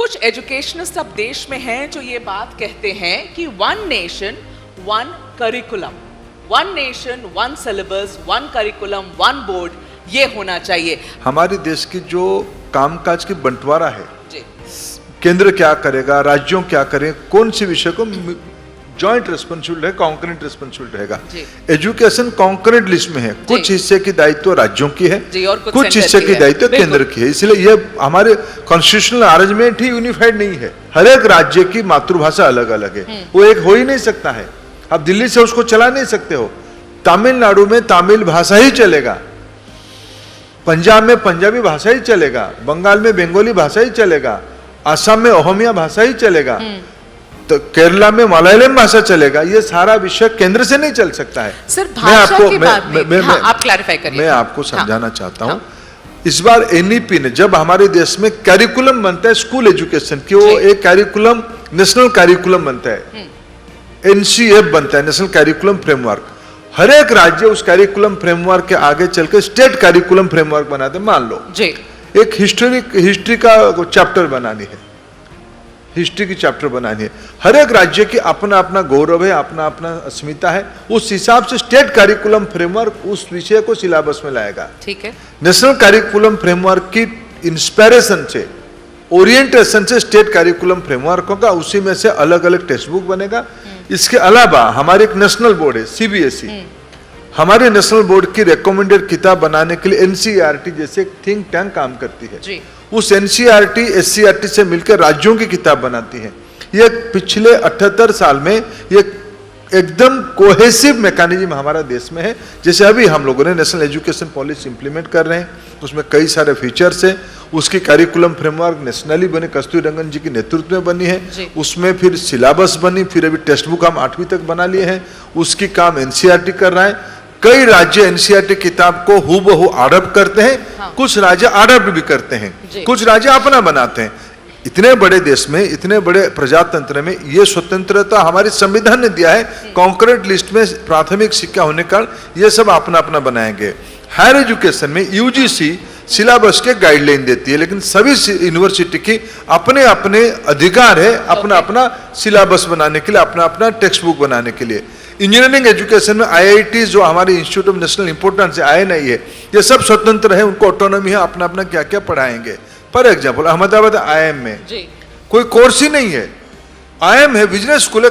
कुछ एजुकेशनिस्ट अब देश में हैं जो ये बात कहते हैं कि one nation one curriculum, one nation one syllabus, one curriculum one board, ये होना चाहिए। हमारे देश की जो कामकाज की बंटवारा है, जी, केंद्र क्या करेगा, राज्यों क्या करें, कौन से विषय को जॉइंट रिस्पॉन्सिबिलिटी है, कॉन्करेंट रिस्पॉन्सिबिलिटी रहेगा। एजुकेशन कॉन्करेंट लिस्ट में है, कुछ हिस्से की दायित्व राज्यों की है जी, और कुछ हिस्से की दायित्व केंद्र की है। इसलिए ये हमारे कॉन्स्टिट्यूशनल अरेंजमेंट ही यूनिफाइड नहीं है। हर एक राज्य की मातृभाषा अलग अलग है, वो एक हो ही नहीं सकता है। आप दिल्ली से उसको चला नहीं सकते हो। तमिलनाडु में तमिल भाषा ही चलेगा, पंजाब में पंजाबी भाषा ही चलेगा, बंगाल में बंगाली भाषा ही चलेगा, असम में ओहमिया भाषा ही चलेगा, तो केरला में मलयालम भाषा चलेगा। ये सारा विषय केंद्र से नहीं चल सकता है। सर भाषा की बात में आप क्लैरिफाई करिए। मैं आपको समझाना चाहता हूँ। इस बार एनईपी ने, जब हमारे देश में कैरिकुलम बनता है स्कूल एजुकेशन की, वो एक कैरिकुलम नेशनल कैरिकुलम बनता है, एनसीएफ बनता है, नेशनल कैरिकुलम फ्रेमवर्क। हर एक राज्य उस कैरिकुलम फ्रेमवर्क के आगे चल के स्टेट कैरिकुलम फ्रेमवर्क बनाते। मान लो एक हिस्ट्री का चैप्टर बनानी है, हिस्ट्री की चैप्टर बनानी है। हर एक राज्य की अपना अपना गौरव है, अपना अपना अस्मिता है। उस हिसाब से स्टेट कैरिकुलम फ्रेमवर्क उस विषय को सिलेबस में लाएगा। ठीक है। नेशनल कैरिकुलम फ्रेमवर्क की इंस्पिरेशन से, ओरिएंटेशन से स्टेट कैरिकुलम फ्रेमवर्क होगा, उसी में से अलग अलग टेक्स्ट बुक बनेगा। इसके अलावा हमारे एक नेशनल बोर्ड है सीबीएसई, हमारे नेशनल बोर्ड की रिकमेंडेड किताब बनाने के लिए एनसीईआरटी जैसे थिंक टैंक काम करती है जी। उस एनसीईआरटी एससीईआरटी से मिलकर राज्यों की किताब बनाती है। ये पिछले 78 साल में ये एकदम कोहेसिव मैकेनिज्म हमारा देश में है। जैसे अभी हम लोगों ने नेशनल एजुकेशन पॉलिसी इंप्लीमेंट कर रहे हैं, उसमें कई सारे फीचर्स हैं। उसकी कैरिकुलम फ्रेमवर्क नेशनली बने, कस्तूरी रंगन जी के नेतृत्व में बनी है। उसमें फिर सिलेबस बनी, फिर अभी टेक्स्ट बुक हम 8वीं तक बना लिए हैं। उसकी काम एनसीईआरटी कर रहा है। कई राज्य एनसीईआरटी किताब को हूबहू अडॉप्ट करते हैं, कुछ राज्य अडॉप्ट भी करते हैं, कुछ राज्य अपना बनाते हैं। इतने बड़े देश में, इतने बड़े प्रजातंत्र में ये स्वतंत्रता हमारे संविधान ने दिया है। कॉन्करेंट लिस्ट में प्राथमिक शिक्षा होने का ये सब अपना अपना बनाएंगे। हायर एजुकेशन में यूजीसी सिलेबस के गाइडलाइन देती है, लेकिन सभी यूनिवर्सिटी की अपने अपने अधिकार है अपना अपना सिलेबस बनाने के लिए, अपना अपना टेक्स्ट बुक बनाने के लिए। इंजीनियरिंग एजुकेशन में आईआईटी जो हमारे इंस्टीट्यूट ऑफ नेशनल इंपोर्टेंस है, आईएनआई है, ये सब स्वतंत्र है, उनको ऑटोनॉमी है, अपना अपना क्या क्या पढ़ाएंगे। फॉर एग्जाम्पल अहमदाबाद आईआईएम में कोई कोर्स ही नहीं है। आईआईएम है, बिजनेस स्कूल है,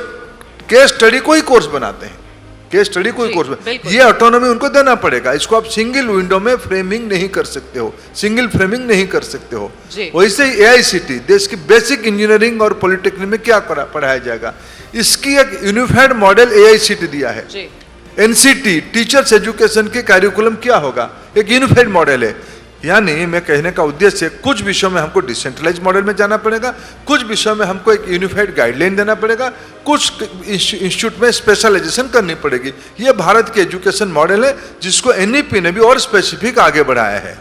केस स्टडी को ही कोर्स बनाते हैं, केस स्टडी को ही कोर्स। ये ऑटोनॉमी उनको देना पड़ेगा। इसको आप सिंगल विंडो में फ्रेमिंग नहीं कर सकते हो, सिंगल फ्रेमिंग नहीं कर सकते हो। वैसे ही एआईसीटी, देश की बेसिक इंजीनियरिंग और पॉलिटेक्निक में क्या पढ़ाया जाएगा, इसकी एक यूनिफाइड मॉडल एआईसीटी दिया है। एनसीटी टीचर्स एजुकेशन के कैरिकुलम क्या होगा, एक यूनिफाइड मॉडल है। यानी मैं कहने का उद्देश्य, कुछ विषयों में हमको डिसेंट्रलाइज मॉडल में जाना पड़ेगा, कुछ विषयों में हमको एक यूनिफाइड गाइडलाइन देना पड़ेगा, कुछ इंस्टीट्यूट में स्पेशलाइजेशन करनी पड़ेगी। ये भारत के एजुकेशन मॉडल है जिसको एनईपी ने भी और स्पेसिफिक आगे बढ़ाया है।